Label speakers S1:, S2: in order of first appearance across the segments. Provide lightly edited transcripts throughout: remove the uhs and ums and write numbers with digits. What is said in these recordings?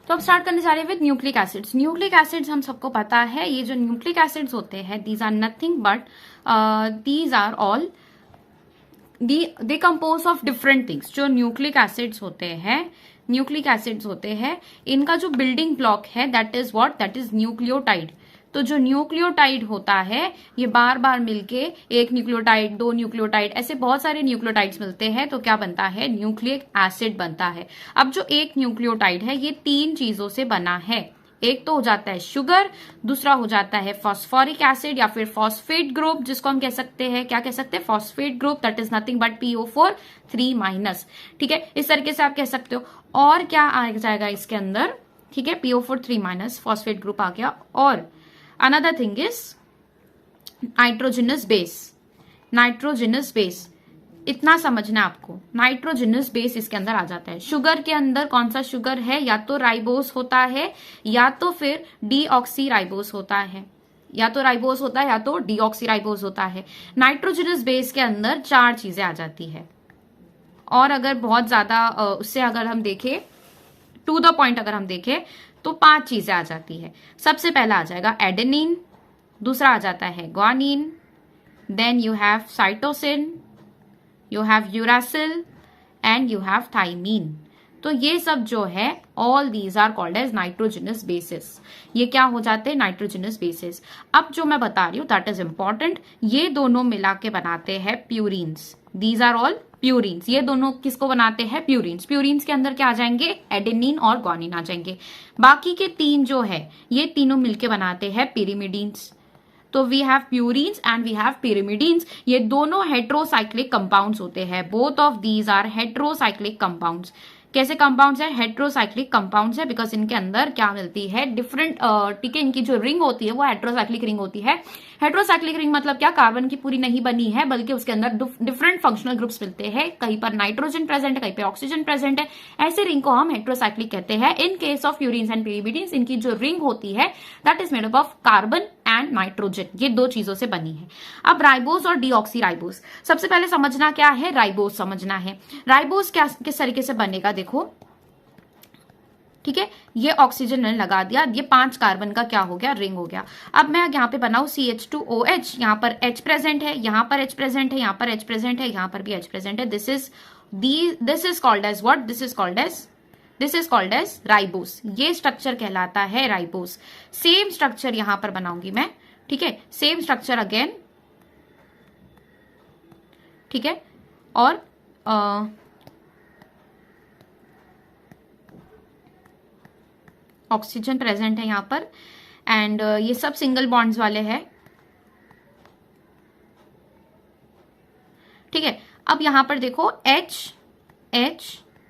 S1: तो अब स्टार्ट करने जा रहे हैं with nucleic acids. Nucleic acids हम सबको पता है, ये जो न्यूक्लिक एसिड्स होते हैं these are nothing but these are all they compose of different things. जो न्यूक्लिक एसिड्स होते हैं इनका जो बिल्डिंग ब्लॉक है that is what, that is nucleotide. तो जो न्यूक्लियोटाइड होता है ये बार बार मिलके एक न्यूक्लियोटाइड, दो न्यूक्लियोटाइड, ऐसे बहुत सारे न्यूक्लियोटाइड्स मिलते हैं तो क्या बनता है, न्यूक्लिक एसिड बनता है। अब जो एक न्यूक्लियोटाइड है ये 3 चीजों से बना है। एक तो हो जाता है शुगर, दूसरा हो जाता है फॉस्फोरिक एसिड या फिर फॉस्फेट ग्रुप, जिसको हम कह सकते हैं, क्या कह सकते हैं, phosphate group, that is nothing but PO4 3-। ठीक है, इस तरीके से आप कह सकते हो। और क्या आ जाएगा इसके अंदर, ठीक है, PO4 3- फॉस्फेट ग्रुप आ गया। और another thing is nitrogenous base. इतना समझना है आपको, नाइट्रोजनस बेस इसके अंदर आ जाता है। शुगर के अंदर कौन सा शुगर है, या तो राइबोस होता है या तो फिर डीऑक्सी राइबोस होता है, या तो राइबोस होता है या तो डीऑक्सी राइबोस होता है। नाइट्रोजनस बेस के अंदर 4 चीजें आ जाती है। और अगर बहुत ज्यादा उससे अगर हम देखें, टू द पॉइंट अगर हम देखें तो 5 चीजें आ जाती है। सबसे पहला आ जाएगा एडेनिन, दूसरा आ जाता है guanine, then you have cytosine, you have uracil and you have thymine. तो ये सब जो है all these are called as nitrogenous bases. ये क्या हो जाते हैं, नाइट्रोजनस बेसिस। अब जो मैं बता रही हूं दैट इज इंपॉर्टेंट, ये दोनों मिला के बनाते हैं purines. These are all purines. ये दोनों किसको बनाते हैं, प्यूरिन्स। प्यूरिन्स के अंदर क्या आ जाएंगे, एडेनिन और ग्वानिन आ जाएंगे। बाकी के 3 जो है ये तीनों मिलके बनाते हैं पिरिमिडीन्स। तो we have purines and we have pyrimidines. ये दोनों हेट्रोसाइक्लिक कंपाउंड्स होते हैं। Both of these are heterocyclic compounds. कैसे कंपाउंड्स है, हेट्रोसाइक्लिक कंपाउंड्स है, बिकॉज इनके अंदर क्या मिलती है, डिफरेंट, ठीक है, इनकी जो रिंग होती है वो हेट्रोसाइक्लिक रिंग होती है। हेट्रोसाइक्लिक रिंग मतलब क्या, कार्बन की पूरी नहीं बनी है बल्कि उसके अंदर डिफरेंट फंक्शनल ग्रुप्स मिलते हैं। कहीं पर नाइट्रोजन प्रेजेंट है, कहीं पे ऑक्सीजन प्रेजेंट है। ऐसे रिंग को हम हेट्रोसाइक्लिक कहते हैं। In case of purines and पिरिमिडीन्स इनकी जो रिंग होती है that is made up of carbon and nitrogen. ये 2 चीजों से बनी है। अब राइबोस और डीऑक्सी राइबोस, सबसे पहले समझना क्या है, राइबोस समझना है। राइबोस क्या किस तरीके से बनेगा, देखो, ठीक है, ये ऑक्सीजन ने लगा दिया, ये 5 कार्बन का क्या हो गया, रिंग हो गया। अब मैं यहाँ पे बनाऊ CH2OH, यहाँ पर H प्रेजेंट है, यहाँ पर H प्रेजेंट है, यहाँ पर H प्रेजेंट है, यहाँ पर भी H प्रेजेंट है। This is called as what, this is called as ribose. ये स्ट्रक्चर कहलाता है राइबोस। सेम स्ट्रक्चर यहां पर बनाऊंगी मैं, ठीक है, सेम स्ट्रक्चर अगेन, ठीक है। और ऑक्सीजन प्रेजेंट है यहां पर एंड ये सब सिंगल बॉन्ड्स वाले हैं, ठीक है। अब यहां पर देखो H,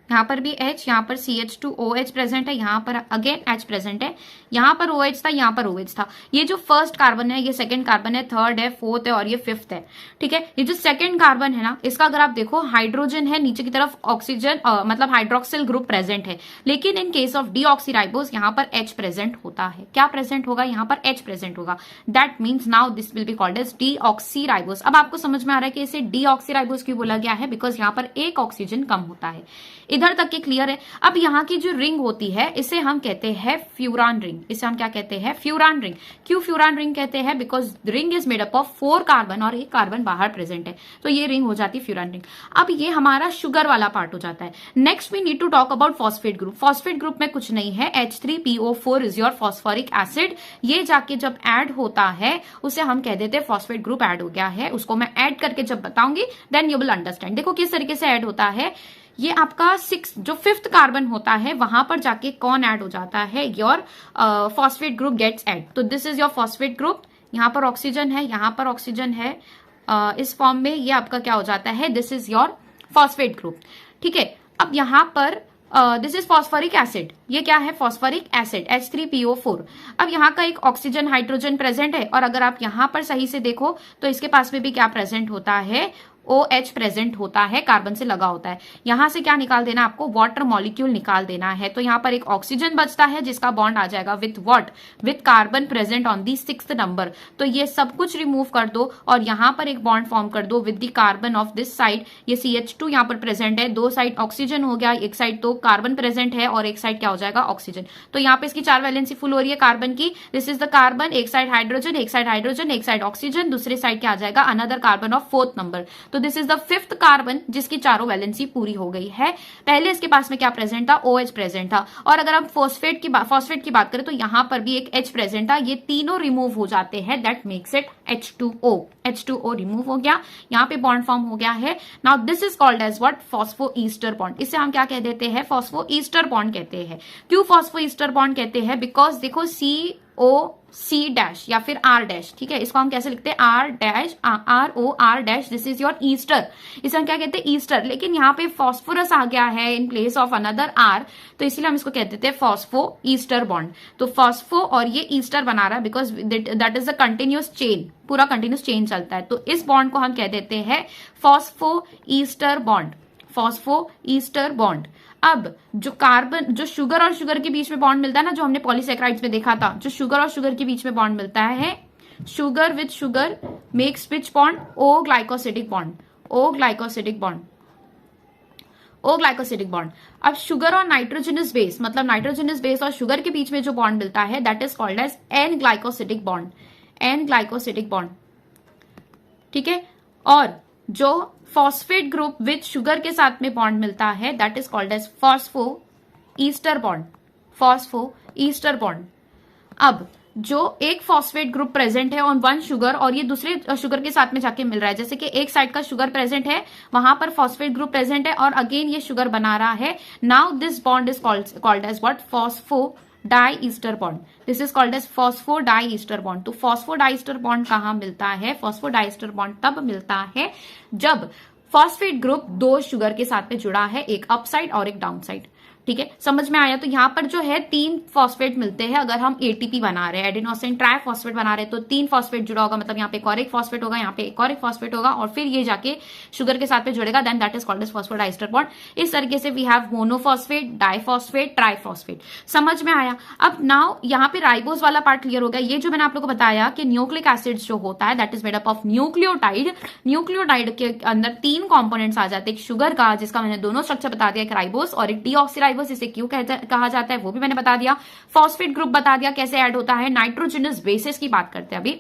S1: यहाँ पर भी H, यहाँ पर CH2OH प्रेजेंट है, यहाँ पर अगेन H प्रेजेंट है, यहाँ पर OH था, यहाँ पर OH था। ये जो फर्स्ट कार्बन है, ये सेकंड कार्बन है, थर्ड है, फोर्थ है और ये फिफ्थ है, ठीक है। ये जो सेकंड कार्बन है ना, इसका अगर आप देखो हाइड्रोजन है, नीचे की तरफ ऑक्सीजन मतलब हाइड्रोक्सिल ग्रुप प्रेजेंट है। लेकिन इन केस ऑफ डीऑक्सीराइबोस यहाँ पर H प्रेजेंट होता है। क्या प्रेजेंट होगा, यहाँ पर H प्रेजेंट होगा। That means now this will be called as deoxyribose. अब आपको समझ में आ रहा है कि इसे डीऑक्सीराइबोस क्यों बोला गया है, बिकॉज यहाँ पर एक ऑक्सीजन कम होता है। इधर तक के क्लियर है। अब यहाँ की जो रिंग होती है इसे हम कहते हैं फ्यूरान रिंग। इसे हम क्या कहते हैं, फ्यूरान रिंग। क्यों फ्यूरान रिंग कहते हैं, because ring is made up of 4 carbon और एक कार्बन बाहर प्रेजेंट है, तो ये रिंग हो जाती है फ्यूरान रिंग। अब ये हमारा शुगर वाला पार्ट हो जाता है। Next we need to talk about phosphate group. Phosphate group में कुछ नहीं है, H3PO4 is your phosphoric acid. ये जाके जब ऐड होता है उसे हम कह देते हैं फॉस्फेट ग्रुप ऐड हो गया है। उसको मैं ऐड करके जब बताऊंगी देन यू विल अंडरस्टैंड। देखो किस तरीके से ऐड होता है। ये आपका 6 जो 5th कार्बन होता है वहां पर जाके कौन ऐड हो जाता है, your phosphate group gets add. तो this is your phosphate group. यहाँ पर ऑक्सीजन है, यहाँ पर ऑक्सीजन है, इस फॉर्म में ये आपका क्या हो जाता है, this is your phosphate group, ठीक है। अब यहाँ पर दिस इज फॉस्फोरिक एसिड। ये क्या है, फॉस्फोरिक एसिड H3PO4। अब यहाँ का एक ऑक्सीजन हाइड्रोजन प्रेजेंट है और अगर आप यहाँ पर सही से देखो तो इसके पास में भी क्या प्रेजेंट होता है, OH प्रेजेंट होता है, कार्बन से लगा होता है। यहां से क्या निकाल देना आपको, वाटर मॉलिक्यूल निकाल देना है। तो यहाँ पर एक ऑक्सीजन बचता है जिसका बॉन्ड आ जाएगा with what, with carbon present on the 6th number. तो ये सब कुछ रिमूव कर दो और यहाँ पर एक बॉन्ड फॉर्म कर दो with the carbon of this side. ये CH2 यहाँ पर प्रेजेंट है, दो साइड ऑक्सीजन हो गया, एक साइड तो कार्बन प्रेजेंट है और एक साइड क्या हो जाएगा, ऑक्सीजन। तो यहाँ पे इसकी 4 वैलेंसी फुल हो रही है कार्बन की। दिस इज द कार्बन, एक साइड हाइड्रोजन, एक साइड हाइड्रोजन, एक साइड ऑक्सीजन, दूसरे साइड क्या आ जाएगा, another carbon of 4th number. तो this is the 5th carbon जिसकी चारों वैलेंसी पूरी हो गई है। पहले इसके पास में क्या प्रेजेंट था, OH प्रेजेंट था। और अगर हम फॉस्फेट की बात करें तो यहां पर भी एक H प्रेजेंट था। ये तीनों रिमूव हो जाते हैं, that makes it H2O। H2O remove हो गया, यहाँ पे बॉन्ड फॉर्म हो गया है। Now this is called as what, phospho Easter bond. इसे हम क्या कह देते हैं, फॉस्फो ईस्टर बॉन्ड कहते हैं। क्यों फॉस्फो ईस्टर बॉन्ड कहते हैं, बिकॉज देखो C डैश या फिर R डैश, ठीक है, इसको हम कैसे लिखते हैं, ROR dash, this is your Easter. इसे हम क्या कहते हैं, ईस्टर। लेकिन यहाँ पे फॉस्फोरस आ गया है in place of another R, तो इसलिए हम इसको कह देते हैं फॉस्फो ईस्टर बॉन्ड। तो फॉस्फो और ये ईस्टर बना रहा है because that is a continuous chain, पूरा कंटिन्यूस चेन चलता है। तो इस बॉन्ड को हम कह देते हैं phospho Easter bond, phospho Easter bond. अब जो कार्बन, जो शुगर और शुगर के बीच में बॉन्ड मिलता है ना, जो हमने पॉलीसेक्राइड्स में देखा था, जो शुगर और शुगर के बीच में बॉन्ड मिलता है, sugar with sugar makes which bond, O glycosidic bond, O glycosidic bond, O glycosidic bond. अब शुगर और नाइट्रोजनस बेस, मतलब नाइट्रोजनस बेस और शुगर के बीच में जो बॉन्ड मिलता है that is called as N glycosidic bond, N glycosidic bond, ठीक है। और जो फॉस्फेट ग्रुप विथ शुगर के साथ में बॉन्ड मिलता है that is called as phospho Easter bond, phospho Easter bond. अब जो एक फॉस्फेट ग्रुप प्रेजेंट है ऑन वन शुगर और ये दूसरे शुगर के साथ में जाके मिल रहा है, जैसे कि एक साइड का शुगर प्रेजेंट है, वहां पर फॉस्फेट ग्रुप प्रेजेंट है और अगेन ये शुगर बना रहा है। Now this bond is called as what, phospho di ester bond. This is called as phospho di ester bond. तो फॉस्फो डाई ईस्टर बॉन्ड कहां मिलता है, फॉस्फो डाई ईस्टर बॉन्ड तब मिलता है जब फॉस्फेट ग्रुप दो शुगर के साथ में जुड़ा है, एक अप साइड और एक डाउन साइड, ठीक है, समझ में आया। तो यहाँ पर जो है 3 फॉस्फेट मिलते हैं। अगर हम ATP बना रहे हैं, एडिनोसिन ट्राइफॉस्फेट बना रहे हैं, तो 3 फॉस्फेट जुड़ा होगा, मतलब यहाँ पे एक और एक फॉस्फेट होगा, यहाँ पे एक और एक फॉस्फेट होगा और फिर ये जाके शुगर के साथ में जुड़ेगा, then that is called as phosphodiester bond. इस तरीके से we have monophosphate, diphosphate, triphosphate. समझ में आया। अब नाउ यहाँ पे राइबोस वाला पार्ट क्लियर हो गया। ये जो मैंने आप लोगों को बताया कि न्यूक्लिक एसिड जो होता है that is made up of nucleotide. Nucleotide के अंदर 3 कॉम्पोनेंट्स आ जाते हैं, एक शुगर का जिसका मैंने दोनों स्ट्रक्चर बता दिया, एक राइबोस और एक डीऑक्सीराइबोस, इसे क्यों कहा जाता है वो भी मैंने बता दिया। फॉस्फेट ग्रुप बता दिया कैसे ऐड होता है। नाइट्रोजनस बेसिस की बात करते हैं अभी।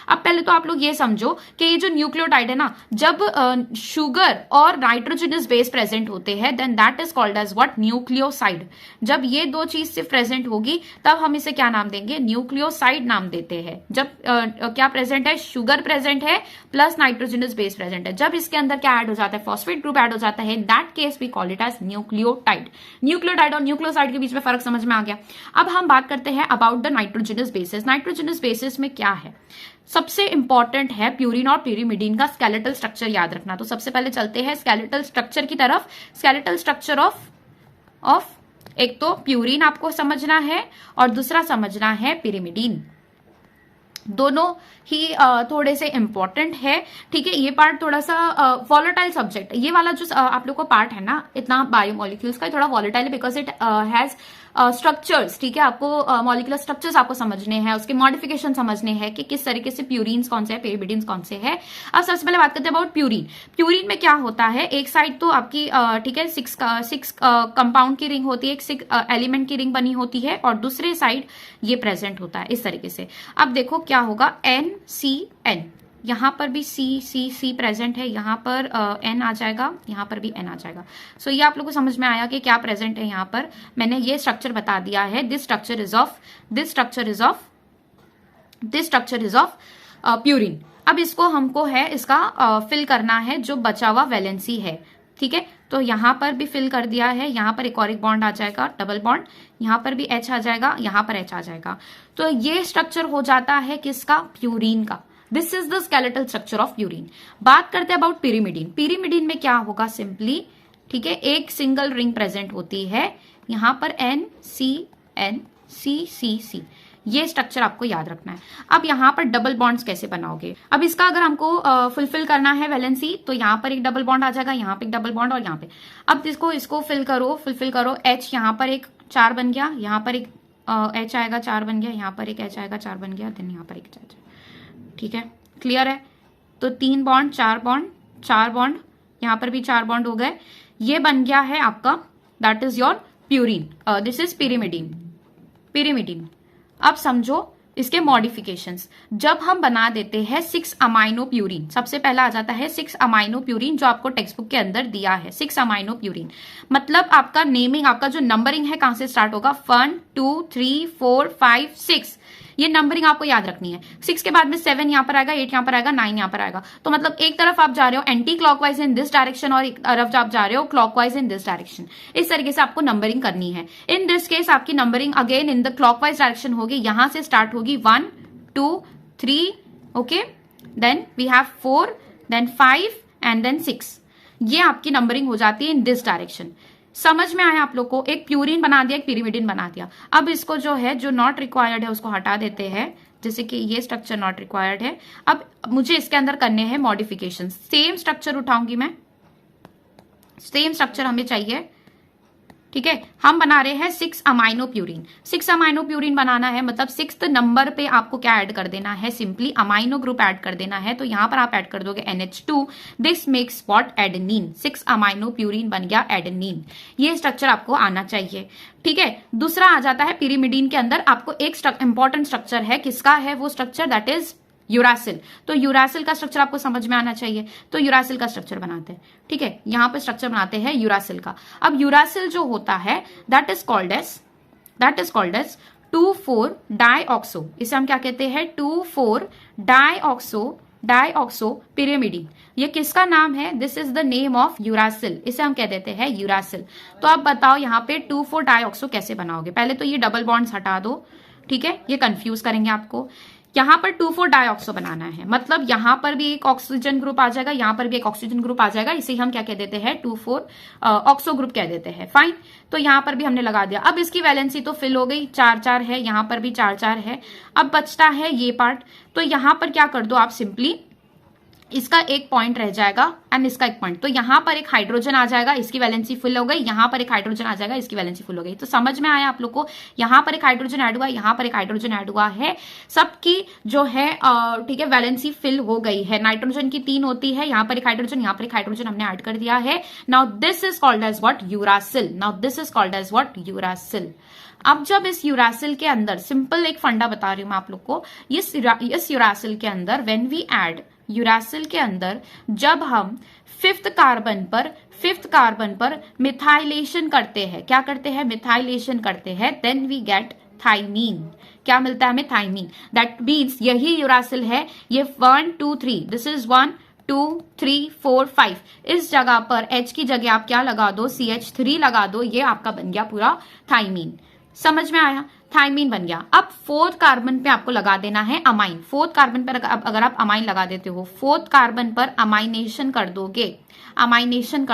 S1: अब पहले तो आप लोग ये समझो कि ये जो न्यूक्लियोटाइड है ना, जब शुगर और नाइट्रोजनस बेस प्रेजेंट होते हैं then that is called as what, nucleoside. जब ये दो चीज सिर्फ प्रेजेंट होगी तब हम इसे क्या नाम देंगे, न्यूक्लियोसाइड नाम देते हैं। जब क्या प्रेजेंट है, शुगर प्रेजेंट है प्लस नाइट्रोजनस बेस प्रेजेंट है, जब इसके अंदर क्या ऐड हो जाता है, फॉस्फेट ग्रुप ऐड हो जाता है, in that case we call it as nucleotide. Nucleotide और न्यूक्लियोसाइड के बीच में फर्क समझ में आ गया। अब हम बात करते हैं about the nitrogenous basis. Nitrogenous bases में क्या है, सबसे इंपॉर्टेंट है प्यूरिन और प्यूरिमिडीन का स्केलेटल स्ट्रक्चर याद रखना। तो सबसे पहले चलते हैं स्केलेटल स्ट्रक्चर की तरफ। स्केलेटल स्ट्रक्चर ऑफ एक तो प्यूरिन आपको समझना है और दूसरा समझना है प्यूरिमिडीन। दोनों ही थोड़े से इंपॉर्टेंट है, ठीक है। ये पार्ट थोड़ा सा वॉलेटाइल सब्जेक्ट, ये वाला जो आप लोग को पार्ट है ना इतना बायोमोलिक्यूल्स का, थोड़ा वॉलेटाइल है बिकॉज इट हैज स्ट्रक्चर्स, ठीक है। आपको मॉलिकुलर स्ट्रक्चर्स आपको समझने हैं, उसके मॉडिफिकेशन समझने हैं कि किस तरीके से प्यूरिन्स कौन से है, पेरिमिडीन्स कौन से है। अब सबसे पहले बात करते हैं अबाउट प्यूरिन। प्यूरिन में क्या होता है, एक साइड तो आपकी ठीक है 6 कंपाउंड की रिंग होती है, एक 6 एलिमेंट की रिंग बनी होती है और दूसरे साइड ये प्रेजेंट होता है इस तरीके से। अब देखो क्या होगा, NCN, यहाँ पर भी C प्रेजेंट है, यहाँ पर N आ जाएगा, यहाँ पर भी N आ जाएगा। सो ये आप लोगों को समझ में आया कि क्या प्रेजेंट है। यहाँ पर मैंने ये स्ट्रक्चर बता दिया है, this structure is of purine. अब इसको हमको है इसका फिल करना है जो बचा हुआ वैलेंसी है, ठीक है। तो यहाँ पर भी फिल कर दिया है, यहाँ पर एक और एक बॉन्ड आ जाएगा, डबल बॉन्ड, यहाँ पर भी H आ जाएगा, यहाँ पर H आ जाएगा। तो ये स्ट्रक्चर हो जाता है किसका, प्यूरिन का। This is the skeletal structure of purine. बात करते हैं अबाउट पिरिमिडीन। पिरिमिडीन में क्या होगा, सिंपली, ठीक है, एक सिंगल रिंग प्रेजेंट होती है, यहाँ पर NCN CCC, ये स्ट्रक्चर आपको याद रखना है। अब यहाँ पर डबल बॉन्ड्स कैसे बनाओगे, अब इसका अगर हमको फुलफिल करना है वैलेंसी, तो यहाँ पर एक डबल बॉन्ड आ जाएगा, यहाँ पे एक डबल बॉन्ड और यहाँ पे। अब इसको फुलफिल करो। H यहाँ पर एक 4 बन गया, यहाँ पर एक H आएगा 4 बन गया, यहाँ पर एक H आएगा 4 बन गया, देन यहाँ पर एक H। ठीक है, क्लियर है। तो 3 बॉन्ड 4 बॉन्ड 4 बॉन्ड, यहाँ पर भी 4 बॉन्ड हो गए। ये बन गया है आपका, that is your purine, this is pyrimidine. अब समझो इसके मॉडिफिकेशंस। जब हम बना देते हैं 6 अमाइनो प्यूरिन, सबसे पहला आ जाता है 6 अमाइनो प्यूरिन, जो आपको टेक्स्ट बुक के अंदर दिया है 6 अमाइनो प्यूरिन। मतलब आपका नेमिंग, आपका जो नंबरिंग है कहां से स्टार्ट होगा, 1 2 3 4 5 6, ये नंबरिंग आपको याद रखनी है। 6 के बाद में 7 यहाँ पर आएगा, 8 यहाँ पर आएगा, 9 यहाँ पर आएगा। तो मतलब एक तरफ आप जा रहे हो anti clockwise in this direction और एक तरफ आप जा रहे हो क्लॉकवाइज इन दिस डायरेक्शन। इस तरीके से आपको नंबरिंग करनी है। इन दिस केस आपकी numbering again in the clockwise direction होगी, यहां से स्टार्ट होगी 1 2 3, okay, then we have 4, then 5 and then 6। ये आपकी नंबरिंग हो जाती है इन दिस डायरेक्शन। समझ में आया आप लोग को, एक प्यूरिन बना दिया, एक पिरिमिडिन बना दिया। अब इसको जो है, जो नॉट रिक्वायर्ड है उसको हटा देते हैं, जैसे कि ये स्ट्रक्चर नॉट रिक्वायर्ड है। अब मुझे इसके अंदर करने हैं मॉडिफिकेशन। सेम स्ट्रक्चर उठाऊंगी मैं, सेम स्ट्रक्चर हमें चाहिए। ठीक है, हम बना रहे हैं 6 अमाइनो प्यूरिन। 6 अमाइनो प्यूरिन बनाना है, मतलब 6th नंबर पे आपको क्या ऐड कर देना है, सिंपली अमाइनो ग्रुप ऐड कर देना है। तो यहां पर आप ऐड कर दोगे NH2, this makes what, adenine. 6 amino purine बन गया एडेनिन। ये स्ट्रक्चर आपको आना चाहिए। ठीक है, दूसरा आ जाता है पिरिमिडीन के अंदर आपको एक इंपॉर्टेंट स्ट्रक्चर है, किसका है वो स्ट्रक्चर, दैट इज यूरासिल। तो यूरासिल का स्ट्रक्चर आपको समझ में आना चाहिए। तो यूरासिल का स्ट्रक्चर बनाते हैं। ठीक है, यहां पे स्ट्रक्चर बनाते हैं यूरासिल का। अब यूरासिल जो होता है दैट इज कॉल्ड एज 2,4 डाइऑक्सो। इसे हम क्या कहते हैं, 2,4 डाइऑक्सो पिरिमिडीन। ये किसका नाम है, this is the name of uracil. इसे हम कह देते हैं यूरासिल। तो आप बताओ यहाँ पे 2,4 डाइऑक्सो कैसे बनाओगे। पहले तो ये डबल बॉन्ड्स हटा दो। ठीक है, ये कंफ्यूज करेंगे आपको। यहां पर 2,4 डाइऑक्सो बनाना है, मतलब यहां पर भी एक ऑक्सीजन ग्रुप आ जाएगा, यहां पर भी एक ऑक्सीजन ग्रुप आ जाएगा। इसे हम क्या कह देते हैं, 2,4 ऑक्सो ग्रुप कह देते हैं। फाइन, तो यहां पर भी हमने लगा दिया। अब इसकी वैलेंसी तो फिल हो गई, 4-4 है, यहां पर भी 4-4 है। अब बचता है ये पार्ट। तो यहां पर क्या कर दो आप, सिंपली इसका एक पॉइंट रह जाएगा एंड इसका एक पॉइंट। तो यहां पर एक हाइड्रोजन आ जाएगा, इसकी वैलेंसी फुल हो गई। यहां पर एक हाइड्रोजन आ जाएगा, इसकी वैलेंसी फुल हो गई। तो समझ में आया आप लोग को, यहां पर एक हाइड्रोजन ऐड हुआ, यहां पर एक हाइड्रोजन ऐड हुआ है, सबकी जो है ठीक है वैलेंसी फिल हो गई है। नाइट्रोजन की 3 होती है, यहां पर एक हाइड्रोजन, यहां पर एक हाइड्रोजन हमने ऐड कर दिया है। Now this is called as what, uracil. अब जब इस यूरासिल के अंदर, सिंपल एक फंडा बता रही हूं मैं आप लोग को, इस यूरासिल के अंदर व्हेन वी ऐड, यूरासिल के अंदर जब हम 5th कार्बन पर मिथाइलेशन करते हैं, क्या करते हैं, मिथाइलेशन करते हैं, देन वी गेट थाइमीन। क्या मिलता है हमें, थाइमीन। दैट मीन्स यही यूरासिल है। ये 1 2 3, दिस इज 1 2 3 4 5। इस जगह पर H की जगह आप क्या लगा दो, CH3 लगा दो। ये आपका बन गया पूरा थाइमीन। समझ में आया, थाइमीन बन गया। अब 4th कार्बन पे आपको लगा देना है अमाइन। 4th कार्बन पर अगर आप अमाइन लगा देते हो, 4th कार्बन पर अमाइनेशन कर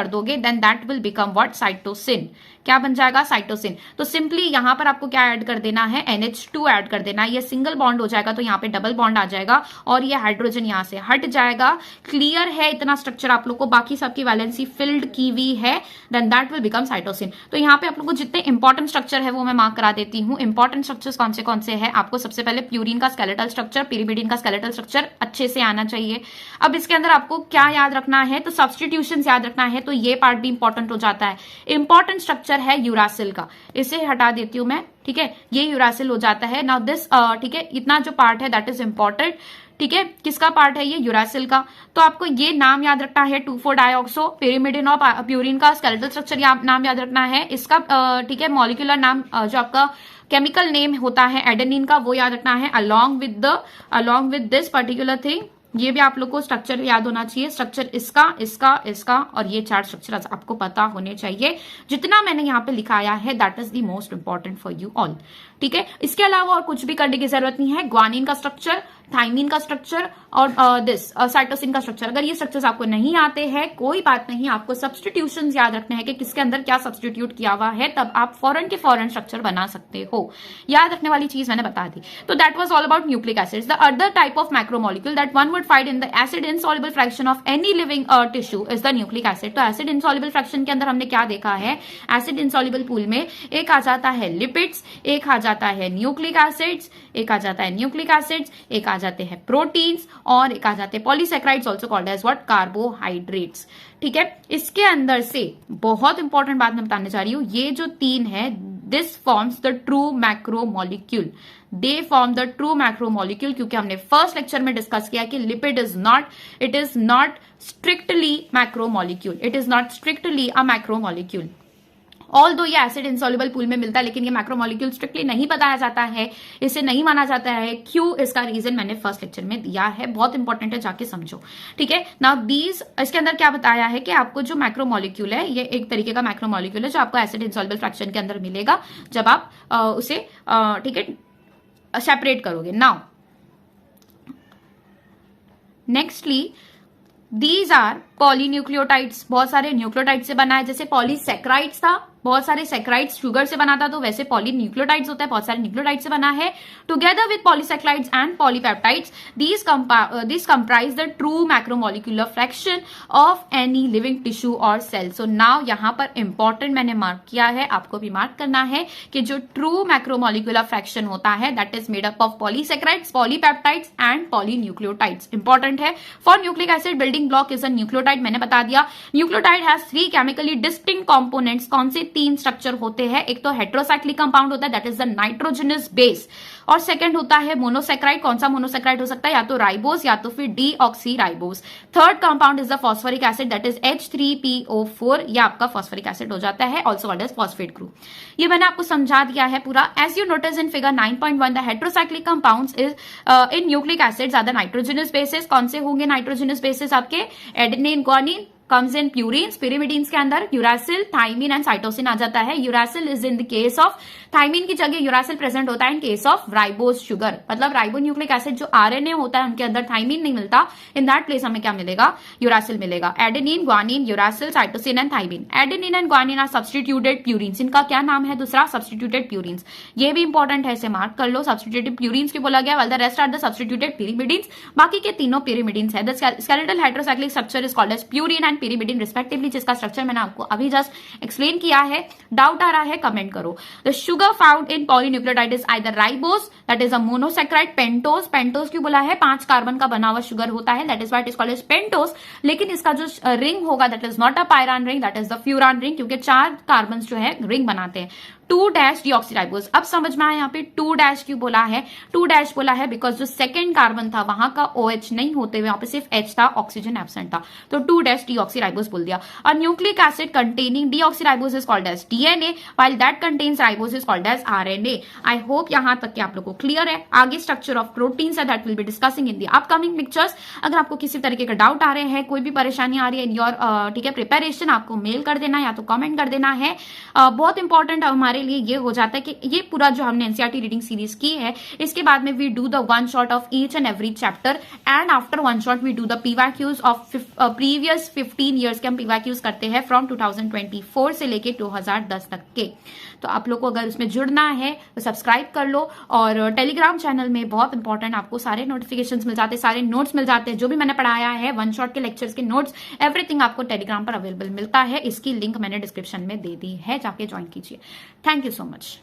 S1: दोगे, then that will become what, cytosine. क्या बन जाएगा, साइटोसिन। तो सिंपली यहां पर आपको क्या ऐड कर देना है, NH2 ऐड कर देना है। ये सिंगल बॉन्ड हो जाएगा, तो यहाँ पे डबल बॉन्ड आ जाएगा और ये हाइड्रोजन यहां से हट जाएगा। क्लियर है इतना स्ट्रक्चर आप लोग को, बाकी सबकी वैलेंसी फिल्ड की हुई है, then that will become cytosine. तो यहाँ पे आप लोग को जितने इंपॉर्टेंट स्ट्रक्चर है वो मैं मार्क करा देती हूँ। इंपॉर्टेंट स्ट्रक्चर्स कौन से है, आपको सबसे पहले प्यूरिन का स्केलेटल स्ट्रक्चर, पिरिमिडिन का स्केलेटल स्ट्रक्चर अच्छे से आना चाहिए। अब इसके अंदर आपको क्या याद रखना है, तो सब्स्टिट्यूशन याद रखना है, तो ये पार्ट भी इंपॉर्टेंट हो जाता है। इंपॉर्टेंट स्ट्रक्चर है यूरासिल का, इसे हटा देती हूं मैं। ठीक है, ये यूरासिल हो जाता है। नाउ दिस ठीक है, इतना जो पार्ट है दैट इज इंपॉर्टेंट। ठीक है, किसका पार्ट है ये, यूरासिल का। तो आपको ये नाम याद रखना है, 2,4 डाइऑक्सो, पिरिमिडिन और प्यूरिन का स्केलेटल स्ट्रक्चर नाम याद रखना है। इसका ठीक है मॉलिक्यूलर नाम, जो आपका केमिकल नेम होता है एडेनिन का, वो याद रखना है, along with this particular thing. ये भी आप लोग को स्ट्रक्चर याद होना चाहिए। स्ट्रक्चर इसका और ये 4 स्ट्रक्चर आपको पता होने चाहिए। जितना मैंने यहाँ पे लिखाया है that is the most important for you all. ठीक है, इसके अलावा और कुछ भी करने की जरूरत नहीं है। ग्वानिन का स्ट्रक्चर थाइमीन का स्ट्रक्चर और साइटोसिन का स्ट्रक्चर। अगर ये स्ट्रक्चर्स आपको नहीं आते हैं कोई बात नहीं, आपको सब्स्टिट्यूशंस याद रखने हैं कि किसके अंदर क्या सब्स्टिट्यूट किया हुआ है, तब आप फौरन के फौरन स्ट्रक्चर बना सकते हो। याद रखने वाली चीज मैंने बता दी। तो that was all about nucleic acids. The other type of macromolecule that one would find in the acid insoluble fraction of any living tissue is the nucleic acid. तो एसिड इनसॉल्युबल फ्रैक्शन के अंदर हमने क्या देखा है, acid insoluble pool में एक आ जाता है लिपिड्स, एक आ जाता है न्यूक्लिक एसिड्स, एक आ जाता है न्यूक्लिक एसिड्स, एक आ जाते हैं प्रोटीन्स, और एक आ जाते हैं polysaccharides also called as what, carbohydrates. ठीक है, इसके अंदर से बहुत इंपॉर्टेंट बात मैं बताने जा रही हूं, ये जो तीन है, this forms the true macromolecule, they form the true macromolecule, क्योंकि हमने फर्स्ट लेक्चर में डिस्कस किया कि lipid is not strictly macromolecule, it is not strictly a macromolecule. Although ये एसिड इनसॉल्युबल पूल में मिलता है, लेकिन ये मैक्रोमोलिक्यूल स्ट्रिक्टली नहीं बताया जाता है, इसे नहीं माना जाता है। क्यों, इसका रीजन मैंने फर्स्ट लेक्चर में दिया है, बहुत इंपॉर्टेंट है, जाके समझो। ठीक है, नाउ दीज, इसके अंदर क्या बताया है कि आपको जो मैक्रोमोलिक्यूल है, ये एक तरीके का मैक्रोमोलिक्यूल है जो आपको एसिड इनसॉल्युबल फ्रैक्शन के अंदर मिलेगा जब आप उसे ठीक है सेपरेट करोगे। Now nextly these are polynucleotides, बहुत सारे न्यूक्लियोटाइड से बना है। जैसे पॉलीसेक्राइड्स था, बहुत सारे सेक्राइड्स शुगर से बना था, तो वैसे पॉलीन्यूक्लियोटाइड्स होता है, बहुत सारे न्यूक्लियोटाइड से बना है। Together with polysaccharides and polypeptides this comprise the true macromolecular fraction of any living tissue और सेल। सो नाउ यहां पर इंपॉर्टेंट मैंने मार्क किया है, आपको भी मार्क करना है कि जो ट्रू मैक्रोमोलिक्यूलर फ्रैक्शन होता है that is made up of polysaccharides, polypeptides and polynucleotides. Important है। For nucleic acid building block is a nucleotide, मैंने बता दिया। Nucleotide has 3 chemically distinct components. कौन से 3 स्ट्रक्चर होते हैं, एक तो हेट्रोसाइक्लिक कंपाउंड होता है that is the nitrogenous base, और सेकंड होता है मोनोसेक्राइड। कौन सा मोनोसेक्राइड हो सकता है, या तो राइबोस या तो फिर deoxyribose. Third compound is the phosphoric acid that is H3PO4, ये आपका फॉस्फोरिक एसिड हो जाता है, also called as phosphate group. ये मैंने आपको समझा दिया है पूरा। As you notice in figure 9.1 the heterocyclic compounds is in nucleic acids are the nitrogenous bases. कौन से होंगे नाइट्रोजनस बेसिस आपके, adenine, guanine, comes in purines, pyrimidines के अंदर यूरासिल, थाइमिन एंड साइटोसिन आ जाता है। Uracil is in the case of, thymine की जगह यूरासिल प्रेजेंट होता है in case of ribose sugar, मतलब राइबोन्यूक्लिक एसिड जो आरएनए होता है उनके अंदर थाइमिन नहीं मिलता, इन दैट प्लेस हमें क्या मिलेगा, यूरासिल मिलेगा। Adenine, guanine, uracil, cytosine and thymine. Adenine and guanine are substituted purines, इनका क्या नाम है दूसरा, सब्स्टिट्यूटेड प्यूरिन्स। ये भी इंपॉर्टेंट है, इसे मार्क कर लो। सब्स्टिट्यूटेड प्यूरिन्स की बोला गया, while the rest are the substituted pyrimidines, बाकी के तीनों pyrimidines है। The skeletal hydrocyclic structure is called as purine and pyrimidine respectively, जिसका स्ट्रक्चर मैंने आपको अभी जस्ट एक्सप्लेन किया है। डाउट आ रहा है कमेंट करो। The sugar found in polynucleotide is either ribose that is a monosaccharide, pentose, pentose क्यों बोला है, 5 कार्बन का बना हुआ शुगर होता है, that is why it is called as pentose. लेकिन इसका जो रिंग होगा that is not a pyran ring, that is the furan ring, क्योंकि 4 कार्बन जो है रिंग बनाते हैं। 2-डीऑक्सीराइबोस, अब समझ में आया यहाँ पे 2- क्यों बोला है, 2- बोला है बिकॉज जो सेकंड कार्बन था वहां का OH नहीं होते हुए यहाँ पे सिर्फ H था, ऑक्सीजन एब्सेंट था, तो 2-डीऑक्सीराइबोस बोल दिया। और nucleic acid containing deoxyribose is called as DNA, while that contains ribose is called as RNA। I hope यहां तक कि आप लोगों को क्लियर है। आगे स्ट्रक्चर ऑफ प्रोटीन्स है that will be discussing in the upcoming lectures. अगर आपको किसी तरीके का डाउट आ रहे हैं, कोई भी परेशानी आ रही है इन योर ठीक है प्रिपरेशन, आपको मेल कर देना या तो कमेंट कर देना है। बहुत इंपॉर्टेंट हमारे लिए ये हो जाता है कि ये पूरा जो हमने एनसीईआरटी रीडिंग सीरीज की है, इसके बाद में we do the 1 shot of each and every chapter, and after 1 shot we do the PYQs of previous 15 years के हम पीवाईक्यूज करते हैं फ्रॉम 2024 से लेके 2010 तक के। तो आप लोग को अगर उसमें जुड़ना है तो सब्सक्राइब कर लो, और टेलीग्राम चैनल में बहुत इंपॉर्टेंट आपको सारे नोटिफिकेशंस मिल जाते हैं, सारे नोट्स मिल जाते हैं, जो भी मैंने पढ़ाया है 1 शॉट के लेक्चर्स के नोट्स, एवरीथिंग आपको टेलीग्राम पर अवेलेबल मिलता है। इसकी लिंक मैंने डिस्क्रिप्शन में दे दी है, जाके ज्वाइन कीजिए। Thank you so much.